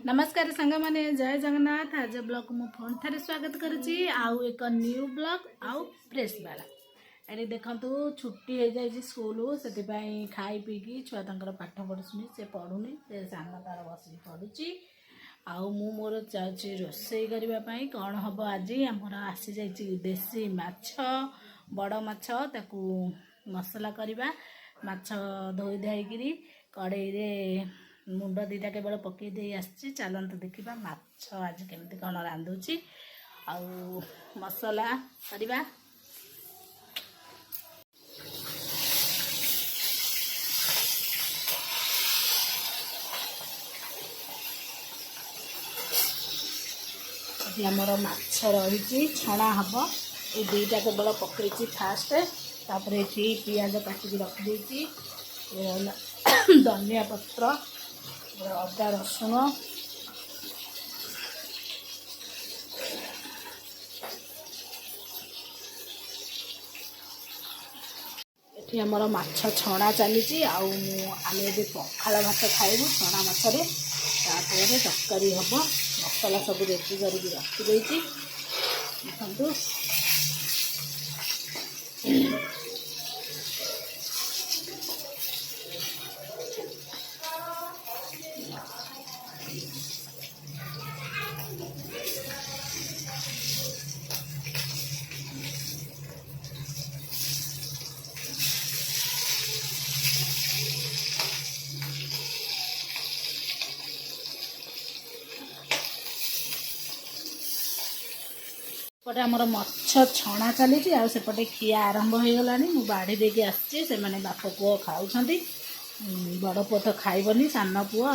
नमस्कार सांग माने जय जगन्नाथ। आज ब्लॉग मु फोन थारे स्वागत करुची आउ एक न्यू ब्लॉग आउ फ्रेश वाला एने देखंतु छुट्टी हो जाय स्कूल से खाई पीकी छुआ तंकर पाठ पढ़ुनी से पढ़ुनी से सान तार बस पढ़ुची आउ मु मोर जाउची रोसई करबा पई कोन हबो आज हमर आसी जाय देसी माछ बड़ माछ ताकू मसला करबा माछ धोई धाइकिरी कड़ाई रे मुंड दीटा केवल पकई दे आसी चलते देखा माछ आज केमती कौन रांधुची आउ मसला करवा आमर माछ रही छणा हम ये दुईटा केवल पकई फास्ट तापर ये पियाज काटिकी रखिदे धनिया पत्र अदा रसुण ये आमर माछ छणा चली आम पखाल भात खाइबू छणा माछरे तापर तरकारी हम मसला सब रेडी करके रखिदे देखु पटे आमर मछ छणा चली सेपटे खिया आरंभ हो गला मु बाढ़ी देके आसी से माने बाप पुओ खाऊँ बड़ पुओ तो खाइबनी सान पुओ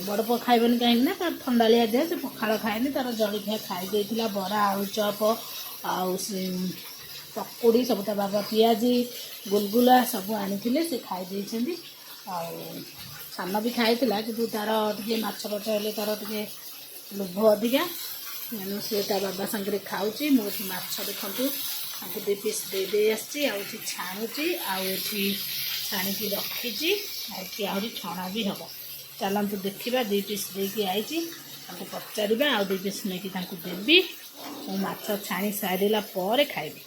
बड़ पुओ खाइबनी कहीं तार थंडालिया दे से पखाड़ खाएनि तार जलखिया खाई बरा आलू चप आउ पकुड़ी सब ता बाबा पियाजी गुलगुला सब आनी से खाई सान भी खाई कि तार टे माछ पट हेल्ले तार टे लोभ अधिका मैंने सी बाबा सांगे खाऊँगी मुझे माछ देखु दु पीस दे आसी छाणुची आठी छाणिकी रखी आहरी छणा भी हम चलतु देखा 2 पीस देकी आई पचार आउ 2 पीस नहीं देवी मु माछ छाणी सारा पर खाइबी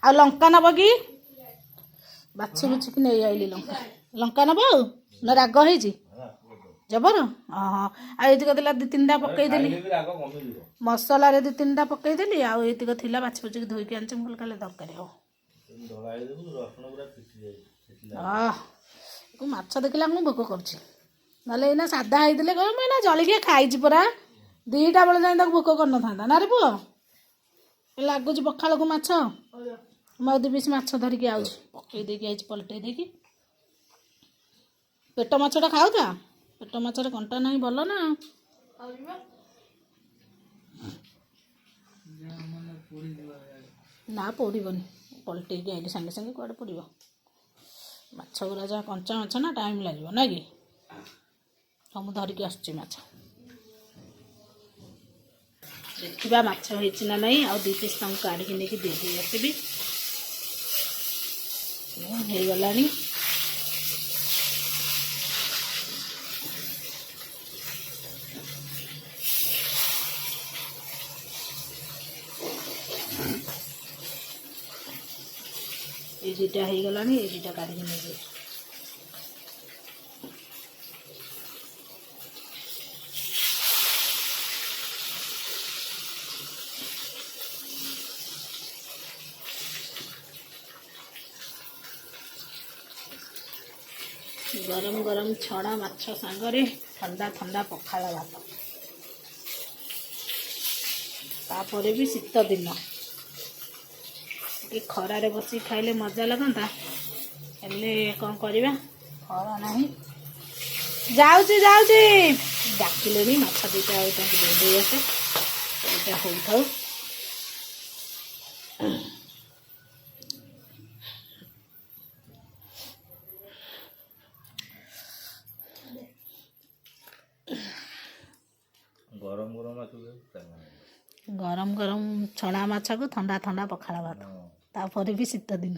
आ लंका नब कि बाछी बुछिकी नहीं आइली लंका लंका नब ना राग है जबर हाँ आईतिक 2-3टा पकईदेली मसला 2-3टा पकईदेली आईतिक थी बाछ बुचिक धोईकी आनी मुझे कल तरकारी हम माछ देखला मुझे भोक कर साधा होते कह जलिया खाई परा 2टा बेले जाए भोक कर ना ना रे पुओ लगुच पखाड़ को माछ मुझे 2 पीस माछ धरिकी आउच पकई देकी आई पलटई देकी पेट माछटा खाऊ था पेट माछरे कंटा नहीं भल ना ना पोड़बनी पलटेकी आइली सांगे सांगे कड़े पोड़ माछ गुरा जहाँ कंचा माछ ना टाइम लगे ना कि हम धरिकी आसुची माछ देखा माछ होना नहीं आ 2 पीस काढ़ी नहीं दे आसबि हो गला ये 2टा हो गला ये 2टा काढ़ी नहीं गरम गरम छणा माछ सांगरे ठंडा ठंडा पखाड़ भात तापर भी शीत दिन कि खरारे बसी खाइले मजा लगता हेल्ले कौन करवा खरा ना जाऊँगी डाकिले माछ 2टा दे आसे 2टा हो थाऊ गरम गरम छणा माछ को ठंडा ठंडा पखाड़ भात तापर भी शीत दिन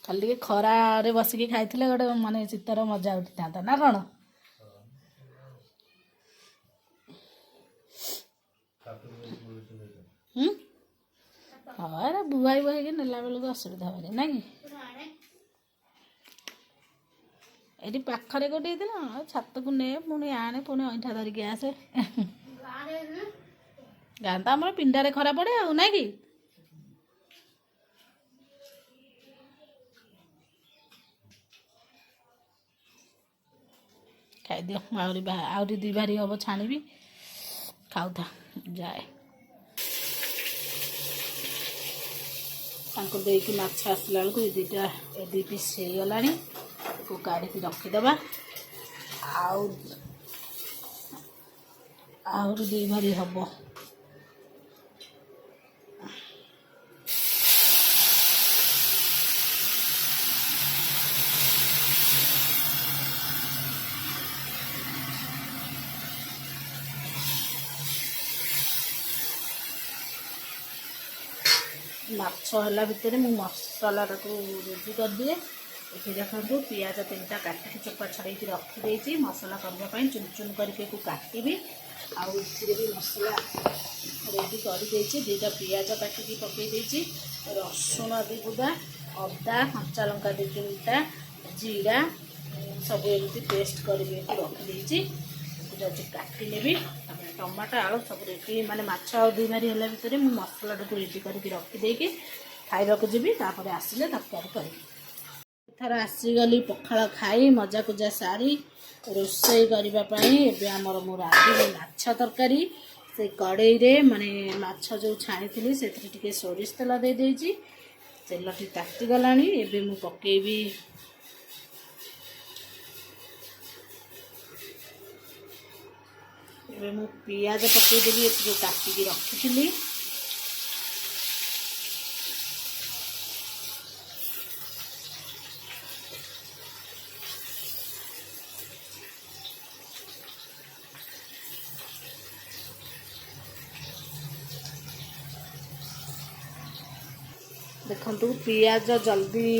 ଖାଲି ଟିକେ ଖରାରେ ବସିକି ଖାଇଥିଲେ ଗୋଟେ ମାନେ ଶୀତର ମଜା ଉଠିଥାନ୍ତା ନା କ'ଣ? ହଁ ଏରା ବୁହାଇ ବୁହାଇକି ନେଲା ବେଳକୁ ଅସୁବିଧା ହବନି ନାଇଁ କି? ଏଠି ପାଖରେ ଗୋଟେ ହେଇଥିଲା ଛାତକୁ ନେ ପୁଣି ଆଣେ ପୁଣି ଅଇଁଠା ଧରିକି ଆସେ। ଗାଁ ତ ଆମର ପିଣ୍ଡାରେ ଖରା ପଡ଼େ ଆଉ ନାଇଁ କି? ଖାଇଦିଅ ଆହୁରି 2 ଭାରି ହବ ଛାଣିବି ଖାଉଥା ଯାଏ। ତାଙ୍କୁ ଦେଇକି ମାଛ ଆସିଲା ବେଳକୁ ଏ 2 ପିସ୍ ହେଇଗଲାଣି। ତାକୁ କାଢ଼ିକି ରଖିଦେବା। ଆହୁରି 2 ଭାରି ହବ। ମାଛ ହେଲା ଭିତରେ ମୁଁ ମସଲାଟାକୁ ରେଡ଼ି କରିଦିଏ। ଏଠି ଦେଖନ୍ତୁ ପିଆଜ 3ଟା କାଟିକି ଚୋପା ଛଡ଼େଇକି ରଖିଦେଇଛି ମସଲା କରିବା ପାଇଁ। ଚୁନ ଚୁନ କରିକି କାଟିବି। ଆଉ ଏଥିରେ ବି ମସଲା ରେଡ଼ି କରିଦେଇଛି। 2ଟା ପିଆଜ କାଟିକି ପକାଇ ଦେଇଛି। ରସୁଣ 2 ବୁଦା, ଅଦା କଞ୍ଚା ଲଙ୍କା 2-3ଟା, ଜିରା ସବୁ ଏମିତି ପେଷ୍ଟ କରିକି ରଖିଦେଇଛି। ଯାଉଛି କାଟି ନେବି। ତାପରେ ଟମାଟୋ ଆଳୁ ସବୁ ରେଡ଼ି ମାନେ ମାଛ ଆଉ 2 ଭାରି ହେଲା ଭିତରେ ମୁଁ ମସଲାଟାକୁ ରେଡ଼ି କରିକି ରଖିଦେଇକି ଖାଇବାକୁ ଯିବି। ତାପରେ ଆସିଲେ ତରକାରୀ କରିବି। ଏଥର ଆସିଗଲି ପଖାଳ ଖାଇ ମଜାକୁଜା ସାରି ରୋଷେଇ କରିବା ପାଇଁ। ଏବେ ଆମର ମୁଁ ରାନ୍ଧିବି ମାଛ ତରକାରୀ। ସେ କଡ଼େଇରେ ମାନେ ମାଛ ଯେଉଁ ଛାଣିଥିଲି ସେଥିରେ ଟିକେ ସୋରିଷ ତେଲ ଦେଇଦେଇଛି। ତେଲଟି ତାତିଗଲାଣି। ଏବେ ମୁଁ ପକେଇବି ପିଆଜ ପକେଇଦେବି ଏଥିରେ କାଟିକି ରଖିଥିଲି। ଦେଖନ୍ତୁ ପିଆଜ ଜଲ୍ଦି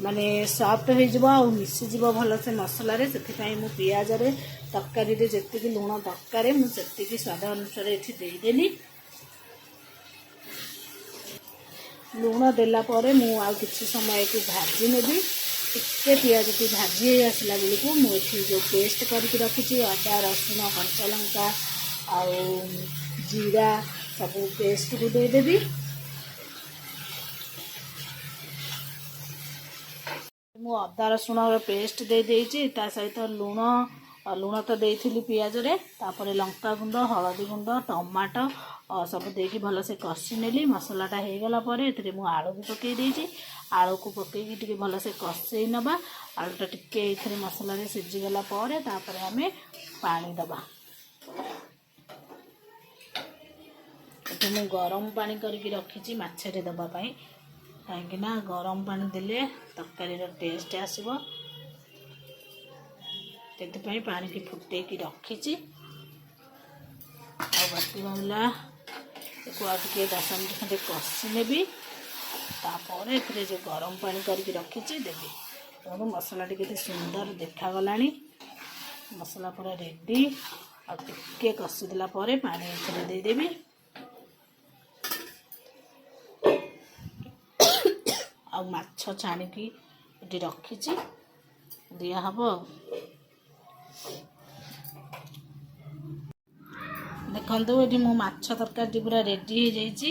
ମାନେ ସଫ୍ଟ ହେଇଯିବ ଆଉ ମିଶିଯିବ ଭଲସେ ମସଲାରେ। ସେଥିପାଇଁ ମୁଁ ପିଆଜରେ ତରକାରୀରେ ଯେତିକି ଲୁଣ ଦରକାର ମୁଁ ସେତିକି ସ୍ୱାଦ ଅନୁସାରେ ଏଠି ଦେଇଦେଲି। ଲୁଣ ଦେଲା ପରେ ମୁଁ ଆଉ କିଛି ସମୟ ଏଠି ଭାଜି ନେବି। ଟିକେ ପିଆଜଟି ଭାଜି ହେଇ ଆସିଲା ବେଳକୁ ମୁଁ ଏଠି ଯେଉଁ ପେଷ୍ଟ କରିକି ରଖିଛି ଅଦା ରସୁଣ କଞ୍ଚା ଲଙ୍କା ଆଉ ଜିରା ସବୁ ପେଷ୍ଟକୁ ଦେଇଦେବି। ମୁଁ ଅଦା ରସୁଣର ପେଷ୍ଟ ଦେଇଦେଇଛି। ତା ସହିତ ଲୁଣ ତ ଦେଇଥିଲି ପିଆଜରେ। ତାପରେ ଲଙ୍କାଗୁଣ୍ଡ ହଳଦୀ ଗୁଣ୍ଡ ଟମାଟୋ ସବୁ ଦେଇକି ଭଲସେ କଷି ନେଲି। ମସଲାଟା ହେଇଗଲା ପରେ ଏଥିରେ ମୁଁ ଆଳୁ ବି ପକାଇ ଦେଇଛି। ଆଳୁକୁ ପକାଇକି ଟିକେ ଭଲସେ କଷେଇ ନେବା। ଆଳୁଟା ଟିକେ ଏଥିରେ ମସଲାରେ ସିଝିଗଲା ପରେ ତାପରେ ଆମେ ପାଣି ଦେବା। ଏଠି ମୁଁ ଗରମ ପାଣି କରିକି ରଖିଛି ମାଛରେ ଦେବା ପାଇଁ। କାହିଁକିନା ଗରମ ପାଣି ଦେଲେ ତରକାରୀର ଟେଷ୍ଟ ଆସିବ। ସେଥିପାଇଁ ପାଣିକି ଫୁଟେଇକି ରଖିଛି। ଆଉ ବାକି ରହିଲା ଏକୁ ଆଉ ଟିକେ 10 ମିନିଟ୍ ଖଣ୍ଡେ କଷି ନେବି। ତାପରେ ଏଥିରେ ଯେଉଁ ଗରମ ପାଣି କରିକି ରଖିଛି ଦେବି। ତେଣୁ ମସଲାଟି କେତେ ସୁନ୍ଦର ଦେଖାଗଲାଣି। ମସଲା ପୁରା ରେଡ଼ି। ଆଉ ଟିକେ କଷିଦେଲା ପରେ ପାଣି ଏଥିରେ ଦେଇଦେବି। ଆଉ ମାଛ ଛାଣିକି ଏଠି ରଖିଛି ଦିଆହବ। ଦେଖନ୍ତୁ ଏଠି ମୋ ମାଛ ତରକାରୀଟି ପୁରା ରେଡ଼ି ହେଇଯାଇଛି।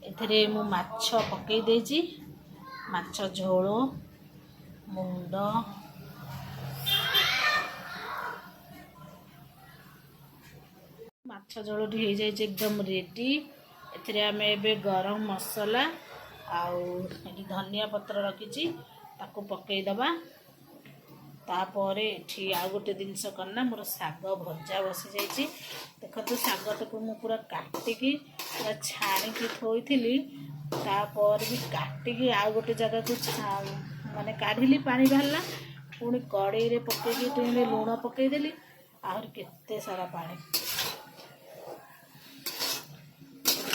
ଏଥିରେ ମୁଁ ମାଛ ପକେଇ ଦେଇଛି। ମାଛ ଝୋଳ ମୁଣ୍ଡ ମାଛ ଝୋଳଟି ହେଇଯାଇଛି ଏକଦମ ରେଡ଼ି। ଏଥିରେ ଆମେ ଏବେ ଗରମ ମସଲା ଆଉ ଏଠି ଧନିଆ ପତ୍ର ରଖିଛି ତାକୁ ପକେଇଦେବା। ତାପରେ ଏଠି ଆଉ ଗୋଟେ ଜିନିଷ କନା ମୋର ଶାଗ ଭଜା ବସିଯାଇଛି। ଦେଖନ୍ତୁ ଶାଗଟାକୁ ମୁଁ ପୁରା କାଟିକି ପୁରା ଛାଣିକି ଥୋଇଥିଲି। ତାପରେ ବି କାଟିକି ଆଉ ଗୋଟେ ଜାଗାକୁ ମାନେ କାଢ଼ିଲି ପାଣି ବାହାରିଲା। ପୁଣି କଡ଼େଇରେ ପକେଇକି ଟିକେ ଲୁଣ ପକେଇଦେଲି। ଆହୁରି କେତେ ସାରା ପାଣି।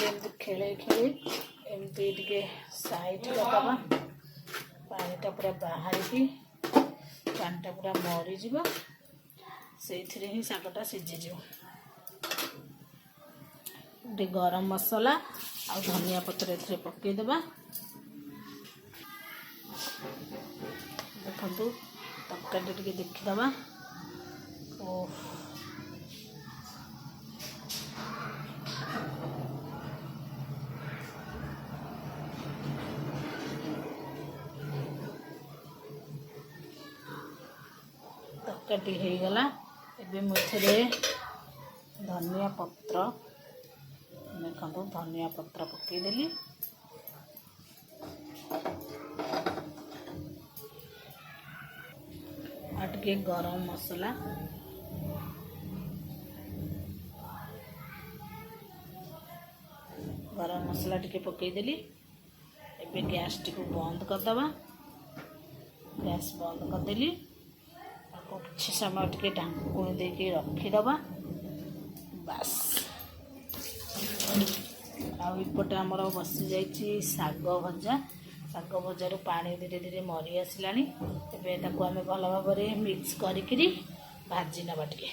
ଏମିତି ଖେଳେଇ ଏମିତି ଟିକେ ସାଇଡ଼୍ କରିଦେବା। पानीटा पूरा बाहरिकी पानीटा पूरा मरीज से ही शागटा सीझीज गरम मसला आ धनिया पत्र ए पकईदेवा देखु तरकारी टे देखीदबा तरकारी हो गला एबे मुझे धनिया पत्र देखो धनिया पत्र पकईदेली टे गरम मसला टे पकईदेली एबे गैस टी बंद करदबा गैस बंद करदेली कुछ समय टे ढांकुणी देके रखीदबा बस आउपटे आमर बसी जाइए शाग भजा शाग भजार पानी धीरे धीरे मरी आसला आम भल भाव मिक्स करी भाजी नवा टे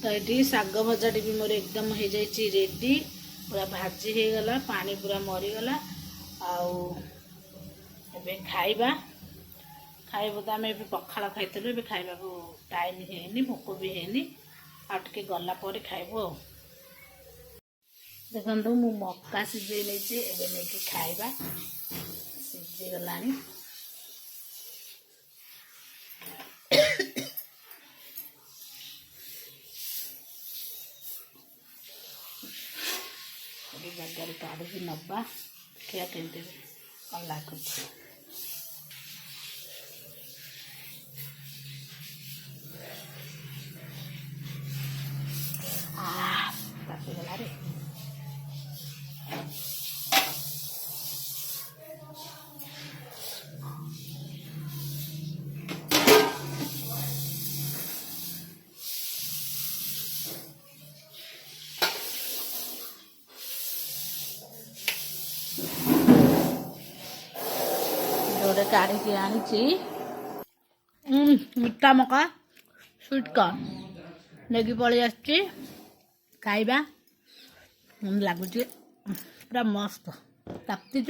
तो ये शाग भजा भी मोर एकदम हो जाइए रेडी पूरा भाजी हो गला पानी पूरा मरीगला आबे खाइबा खाइबू तो आम पखाड़ खाइलु खाइबा को टाइम है भोक भी है आगे गला खाइबू देखो मु मक्का सीझे नहीं खाइबा सीझीगला जगार काढ़ी नवा देखा केमती कौन लगुच तापीगला रे गोटे काढ़ी आनी मिठा मका स्वीट कॉर्न लेकिन पलि आसी खाइबा लगुच पूरा मस्त ताप्ती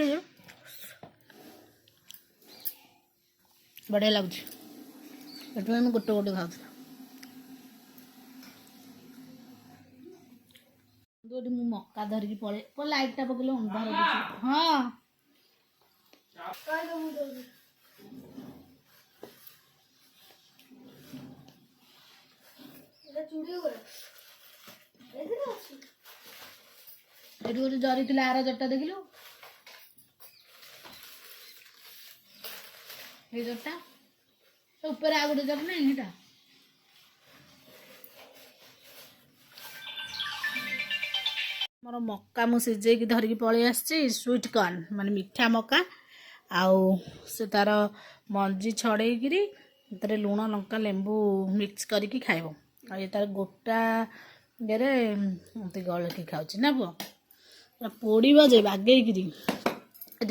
बढ़िया लगुच गोटे गोटे खाऊ मु मक्का धरिकी पड़े लाइटा पकड़े अंधार हाँ गोटे जरी थी आर जटा देखिलु ये जटा ऊपर आ गोटे जट ना मोर मक्का मु सिझे धरिकी पलि आसी स्वीट कॉर्न माने मिठा मक्का आउ से तार मंजी छड़ेकरी तार लुण लंका लेंबू मिक्स करके खाइब आ ये तार गोटा गेरे गलकी खाऊँ ना पुआ पोड़ा जे बागेकरी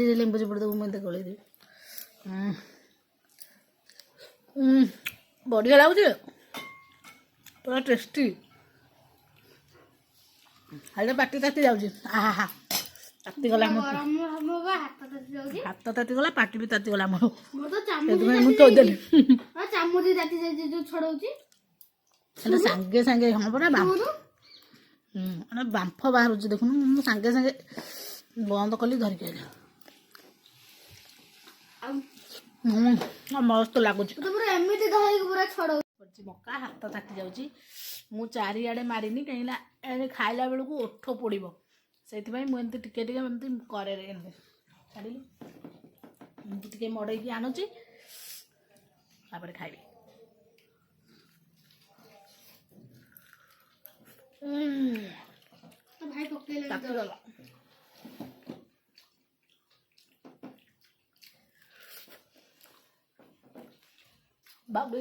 ये लेंबू चिपुड़ देव मुझे गलैदेवी बढ़िया लगुच पूरा टेस्टी खाली पाटी ताती जाऊँ आहा तातीगला हाथ तातीगला पाटी भी तातीगला मुझे सांगे सांगे हाँ पड़ा बांफ बाहर देखुन सांगे सांगे बंद कली धरिक मस्त लगुच मक्का हाथ ताती जाऊँगी मु चारिआडे मारिनी कहीं खाइला बेलू ओठ पोड़ से मुझे टिके टिके एमती करे छाड़ी टे मड़े आणुची खाइबी बाबू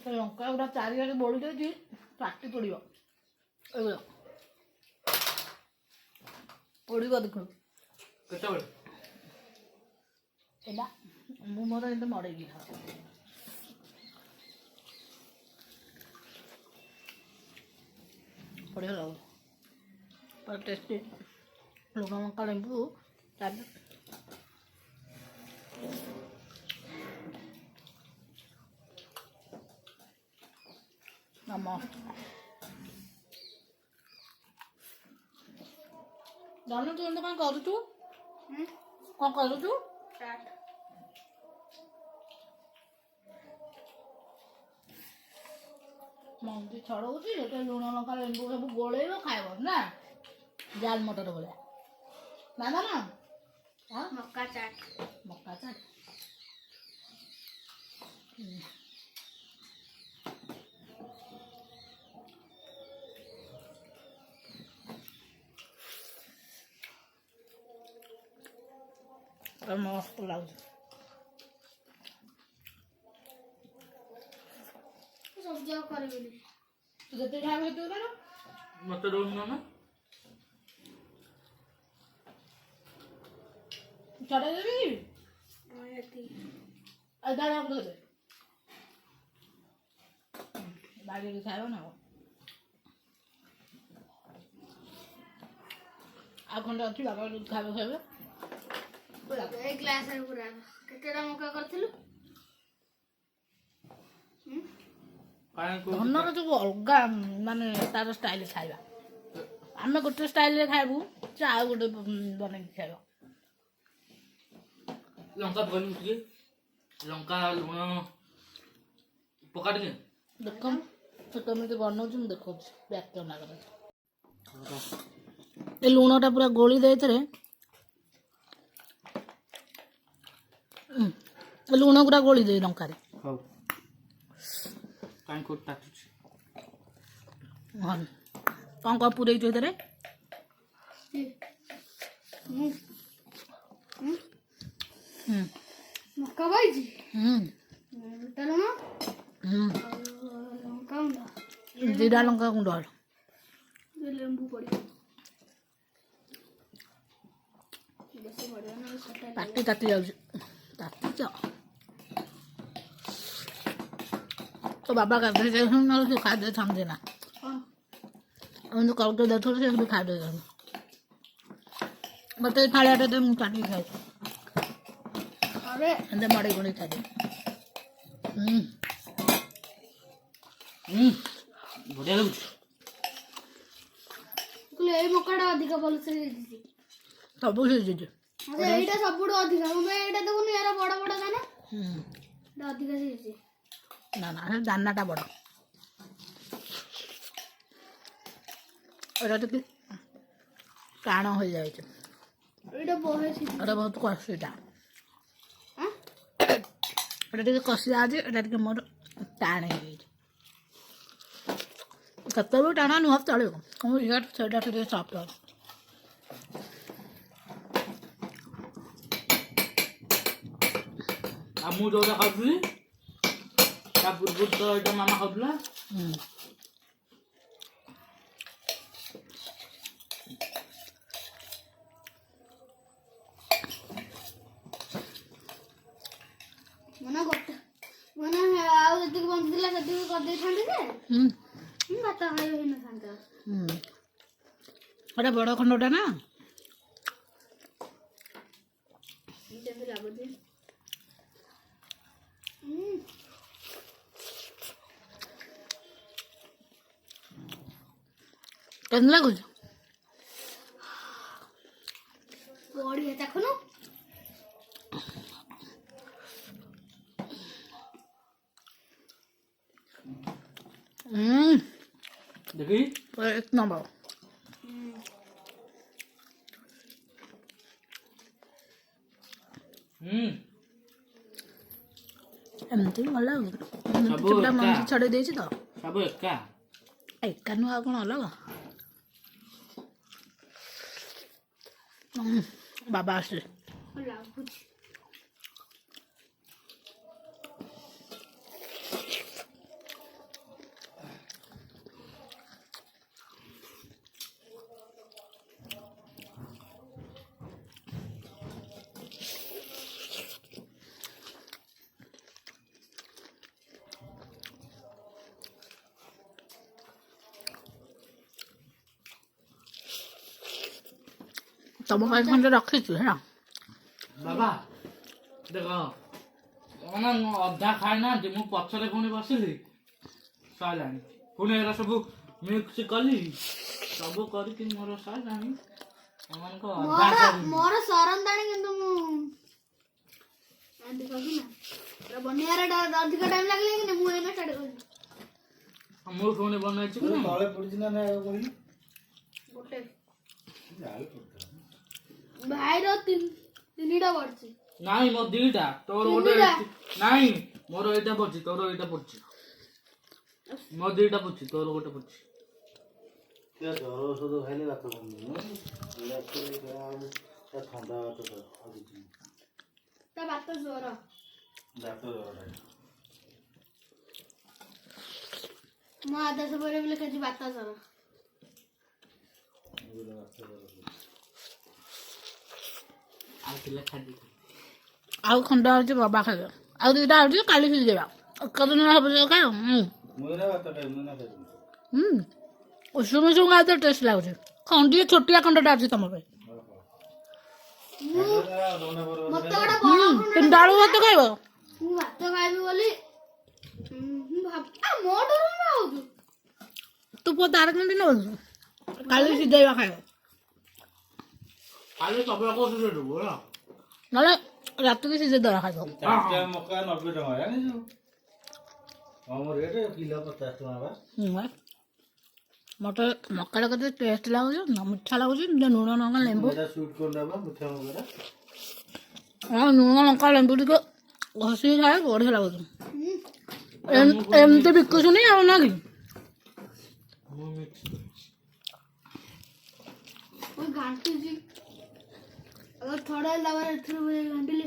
लंका गुड़ा चारिआडे बढ़ी जाए पाटी पड़ो ପୋଡ଼ିବ ଦେଖ କେତେବେଳେ ଏଇଟା ମୁଁ ମୋର ଏମିତି ମଡ଼େଇକି ଖାଉ ବଢ଼ିଆ ଲାଗୁ ପୁରା ଟେଷ୍ଟି ଲୁଣ ଲଙ୍କା ଲେମ୍ବୁ ତାପରେ ମସ୍ତ ଜାଣୁ ତୁ ଏମିତି କ'ଣ କରୁଛୁ କ'ଣ କରୁଛୁ ମଞ୍ଜି ଛଡ଼ଉଛି ଏଟା ଲୁଣ ଲଙ୍କା ଲେମ୍ବୁ ସବୁ ଗୋଳେଇବ ଖାଇବ ନା ଜାଲ ମଟର ଭଳିଆ ନା ନା ନା ମକା ଚାଟ ମକା ଚାଟ ମସ୍ତ ଲାଗୁଛି ସବଜି ଆଉ କରିବିନି ତୁ ଯେତିକି ଖାଇବୁ ସେତିକି କର ମତେ ଦଉନି ନା ଛଡ଼େଇ ଦେବି ଏତିକି ଆଉ ଦାଦା ଦେବେ ବାଡ଼ିରେ ଖାଇବ ନା ଆଉ ଖଣ୍ଡେ ଅଛି ବାବା ଯଦି ଖାଇବେ ଖାଇବେ ଏଇ ଗ୍ଲାସରେ ପୁରା କେତେଟା ମକା କରିଥିଲୁ ଧନର ଯୋଉ ଅଲଗା ମାନେ ତାର ଷ୍ଟାଇଲ ଖାଇବା ଆମେ ଗୋଟେ ଷ୍ଟାଇଲରେ ଖାଇବୁ ସେ ଆଉ ଗୋଟେ ବନେଇକି ଖାଇବ ଲଙ୍କା ପକେଇଲୁ ଟିକେ ଲଙ୍କା ଲୁଣ ପକା ଟିକେ ଦେଖ ସେ କେମିତି ବନଉଛି ମୁଁ ଦେଖଉଛି ବ୍ୟାକ୍ ନା କର ଏ ଲୁଣଟା ପୁରା ଗୋଳି ଦେଇଥିରେ ଲୁଣ ଗୁରା ଗୋଳି ଦେଇ ଲଙ୍କାରେ ହଉ କାଇଁ କୋଟ ତାଟୁଛି ହଁ କ'ଣ କ'ଣ ପୁରେଇଛୁ ଏଥିରେ ମକା ପାଇଛି ହୁଁ ବିଟା ଲୁଣ ହୁଁ ଲଙ୍କା ଗୁଣ୍ଡ ଜିରା ଲଙ୍କା ଗୁଣ୍ଡ ଲେମ୍ବୁ ପଡ଼ିବ ବେଶୀ ପଡ଼ିବ ନା ପାଟି ତାତି ଯାଉଛି ତାତିଛ तो बाबा कहते थे तो खा दे समझे ना उनको कल के देखो से भी खा दे बते थाले आटे तो चाटी खाए अरे अंदर माड़ी गुणी खा दे ବଢ଼ିଆ ଲାଗୁଛି ଏଇ ମକାଟା ଅଧିକ ଭଲସେ ହେଇଛି सब सीझी ଏଇଟା ସବୁଠୁ ଅଧିକ ମୁଁ ଏଇଟା ଦେଖୁନି ଏରା ବଡ଼ ବଡ଼ ଦାନା ଏଇଟା ଅଧିକ ହେଇଛି ना ना दाना टा बड़ तो टाण हो जाए ଏଇଟା ବହେ ସିଝି बहुत कष्टा कषिया आज मोर टाण हो कत भी टाण नुह चलो से सफ्ट हो ଆଉ ମୁଁ ଯୋଉଟା ଖାଉଥିଲି ତା ପୂର୍ବରୁ ତ ଏଇଟା ମାମା ଖାଉଥିଲା ମାନେ ଗୋଟେ ମାନେ ଆଉ ଯେତିକି ବଞ୍ଚିଥିଲା ସେତିକି କରିଦେଇଥାନ୍ତି ଯେ ଭାତ ଖାଇ ହେଇନଥାନ୍ତା ଗୋଟେ ବଡ଼ ଖଣ୍ଡଟା ନା କେମିତି ଲାଗୁଛି କେମିତି ଲାଗୁଛି ବଢ଼ିଆ ଚାଖୁନୁ ଦେଖି एक नंबर ଏମିତି ଭଲ ଲାଗୁଛି ଚୁପଟା ମଞ୍ଜି ଛଡ଼େଇ ଦେଇଛି ତ ସବୁ ଏକା ଏକା ନୁହଁ ଆଉ କ'ଣ ଅଲଗା ବାବା ଆସିଲେ ଲାଗୁଛି ତମ ପାଇଁ ଖଣ୍ଡେ ରଖିଛୁ ହେଲା। ବାବା ଦେଖ ମାନେ ମୁଁ ଅଧା ଖାଇନାହାନ୍ତି ମୁଁ ପଛରେ ପୁଣି ବସିଲି ସରିଲାଣି ପୁଣି ଏରା ସବୁ ମିକ୍ସ କଲି ସବୁ କରିକି ମୋର ସରିଲାଣି ଏମାନଙ୍କ ଅଧା କରିନି। ମୋର ସରନ୍ତାଣି କିନ୍ତୁ ମୁଁ ଏମିତି କହିବି ନା ପୁରା ବନେଇବାରେ ଅଧିକ ଟାଇମ୍ ଲାଗିଲା କିନ୍ତୁ ମୁଁ ଏଇନା ଷ୍ଟାର୍ଟ କଲି। ମୁଁ ପୁଣି ବନେଇଛି କି ନାହିଁ? ତଳେ ପଡିଛି ନା ନାଇଁ ଆଉ କହିଲି ଗୋଟେ ଯାଇ ପଡିଥିଲା ଭାଇର ତିନିଟା ପଡିଛି। ନାଇଁ ମୋ ଦିଟା ତୋର ଗୋଟେ ତିନିଟା। ନାଇଁ ମୋର ଏଇଟା ପଡୁଛି ତୋର ଏଇଟା ପଡୁଛି ମୋ ଦିଟା ପଡୁଛି ତୋର ଗୋଟେ ପଡୁଛି। ଜ୍ୱର ଔଷଧ ଖାଇଲେ ବାତ କମୁନି ଥଣ୍ଡା ବାତ ଆଉ କିଛି ନାହିଁ ତା ବାତ ଜ୍ୱର ଦାନ୍ତ ଜ୍ୱରଟା ମୋ ଆଦର୍ଶ ପରେ ବି ଲେଖାଛି ବାତ ଜ୍ୱର। ଆଉ ଥିଲେ ଖାଲି ଆଉ ଖଣ୍ଡ ହଉଛି ବାବା ଖାଇବ ଆଉ ଦୁଇଟା ହଉଛି କାଲି ସିଝେଇବା କେଦିନ ହବ ଖାଇ ମୁଁ ଏଇନା ଭାତ ଖାଇବି ମୁଁ ଏଇନା ଖାଇବି ଉଷୁମ ଉଷୁମ ଖାଇବା ଟେଷ୍ଟ ଲାଗୁଛି। ଖଣ୍ଡିଏ ଛୋଟିଆ ଖଣ୍ଡଟା ଅଛି ତମ ପାଇଁ। ମତେ ଗୋଟେ ବଡ ତିନିଟା ବେଳକୁ ଭାତ ଖାଇବ। ମୁଁ ଭାତ ଖାଇବି ବୋଲି ମୋ ଡର ନା ହଉଛୁ ତୁ ପୁଅ ତାର କେମିତି ନେଉଛୁ କାଲି ସିଝେଇବା ଖାଇବ କାଲି ସବୁବେଳେ କହୁଛୁ ସେଠୁ ହେଲା ନହେଲେ ରାତିକି ସିଝେଇ ଦେବା ଖାଇବ। ଚାରିଟା ମକା 90 ଟଙ୍କା ଜାଣିଛୁ ଆମ ରେଟ୍ କିଲୋ 50 ଟଙ୍କା ବା ମତେ ମକାଟା କେତେ ଟେଷ୍ଟ ଲାଗୁଛି ନା ମିଠା ଲାଗୁଛି ଲୁଣ ଲଙ୍କା ଲେମ୍ବୁ ଏଇଟା ସୁଟ୍ କରିନେବା ମିଠା ମକାଟା ଲୁଣ ଲଙ୍କା ଲେମ୍ବୁ ଟିକେ ଘଷିକି ଖାଏ ବଢ଼ିଆ ଲାଗୁଛି। ଏମିତି ବିକୁଛୁନି ଆଉ ନା କି ମୁଁ ଘାଣ୍ଟୁଛି ଥୋड़ा ତାପରେ ଏଥିରୁ ଘାଣ୍ଟିଲି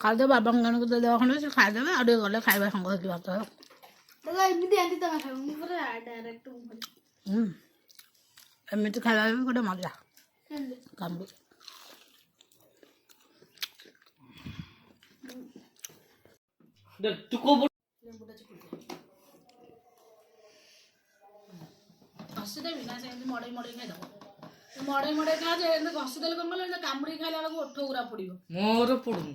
ଖାଇଦେବ ବାବାଙ୍କ ଗାଣକୁ ଦେଇଦେବା ଖଣ୍ଡେ ସେ ଖାଇଦେବେ ଆଉ ଟିକେ ଗଲେ ଖାଇବା ସାଙ୍ଗ ହେଇକି ଭାତ ଦେଖ ଏମିତି ଏମିତି ତମେ ଖାଇବ ମୁଁ ପୁରା ଡାଇରେକ୍ଟ ଏମିତି ଖାଇବା ବି ଗୋଟେ ମଜା କାମ୍ବି ଦେখ ତୁ କୋଉ ଘଷିଦେବି ନା ସେମିତି ମଡ଼େଇ ମଡ଼େଇ ଖାଇଦେବ ମଡ଼େଇ ମଡ଼େଇ ଖାଅ ଯେ ଏମିତି ଘଷିଦେଲେ କ'ଣ କଲେ କାମୁଡ଼ିକି ଖାଇଲା ବେଳକୁ ଓଠ ଗୁରା ପଡ଼ିବ ମୋର ପଡୁନି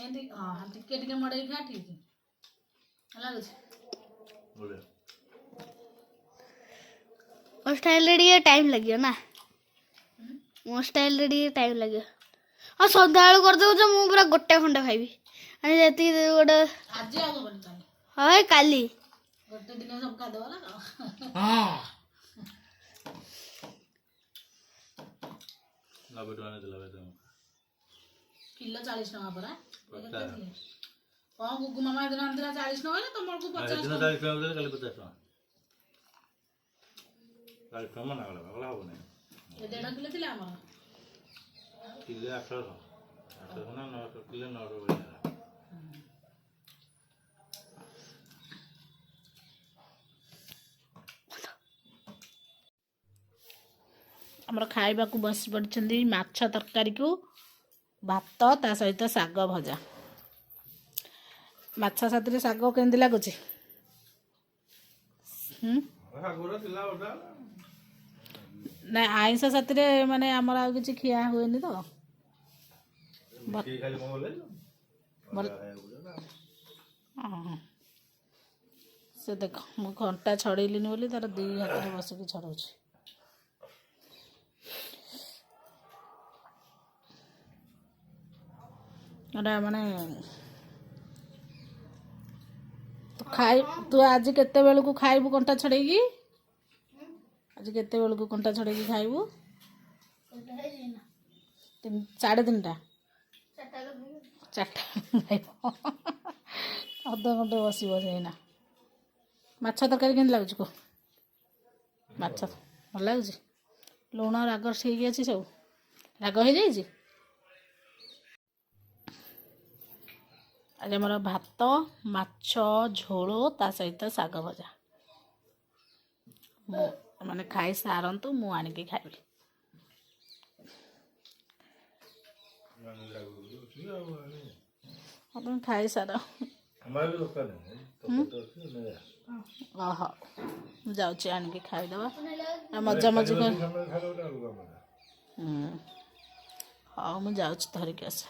ଏମିତି ହଁ ଟିକେ ଟିକେ ମଡ଼େଇ ଖା ଠିକ୍ ଲାଗୁଛି। ମୋ ଷ୍ଟାଇଲରେ ଟିକେ ଟାଇମ୍ ଲାଗିବ ନା ମୋ ଷ୍ଟାଇଲରେ ଟିକେ ଟାଇମ୍ ଲାଗିବ ଆଉ ସନ୍ଧ୍ୟାବେଳୁ କରିଦେଉଛ ମୁଁ ପୁରା ଗୋଟେ ଖଣ୍ଡେ ଖାଇବି ମାନେ ଯେତିକି ଗୋଟେ ଆଜି ଆଉ ହବନି ତାହେଲେ ହଁ କାଲି ଗୋଟେ ଦିନ ସବୁ ଖାଇଦେବ ନା ହଁ 90 ଟଙ୍କା ଦେଲା କିଲୋ 40 ଟଙ୍କା ପରା କ'ଣ ଗୁଗୁ ମାମା ଏଦିନ ଆଣିଥିଲା 40 ଟଙ୍କା ତମକୁ 50 40 ଟଙ୍କା ଦେଲେ କାଲି 50 ଟଙ୍କା 40 ଟଙ୍କା ମନା କଲା ହବନି ଏ 1.5 କିଲୋ ଥିଲା ଆମର କିଲୋ 800 ନା 900 କିଲୋ 900 ଭଳିଆ ଆମର ଖାଇବାକୁ ବସି ପଡ଼ିଛନ୍ତି ମାଛ ତରକାରୀକୁ ଭାତ ତା ସହିତ ଶାଗ ଭଜା ମାଛ ସାଥିରେ ଶାଗ କେମିତି ଲାଗୁଛି ନା ଆଇଁଷ ସାଥିରେ ମାନେ ଆମର ଆଉ କିଛି ଖିଆ ହୁଏନି ତ ସେ ଦେଖ ମୁଁ ଘଣ୍ଟା ଛଡ଼େଇଲିନି ବୋଲି ତାର 2 ହାତରେ ବସିକି ଛଡ଼ଉଛି ଏଟା ମାନେ ତୁ ଆଜି କେତେବେଳକୁ ଖାଇବୁ କଣ୍ଟା ଛଡ଼େଇକି ଆଜି କେତେବେଳକୁ କଣ୍ଟା ଛଡ଼େଇକି ଖାଇବୁ 3:30 4ଟା ଖାଇବ ଅଧଘଣ୍ଟେ ବସିବ ସେଇନା ମାଛ ତରକାରୀ କେମିତି ଲାଗୁଛି କୁହ ମାଛ ଭଲ ଲାଗୁଛି ଲୁଣ ରାଗ ଠିକ୍ ଅଛି ସବୁ ରାଗ ହେଇଯାଇଛି ଆଜି ଆମର ଭାତ ମାଛ ଝୋଳ ତା ସହିତ ଶାଗ ଭଜା ମୁଁ ମାନେ ଖାଇ ସାରନ୍ତୁ ମୁଁ ଆଣିକି ଖାଇବି ଆପଣ ଖାଇସାର ଓହୋ ମୁଁ ଯାଉଛି ଆଣିକି ଖାଇଦେବା ମଜା ମଜି କରି ହଉ ମୁଁ ଯାଉଛି ଧରିକି ଆସେ।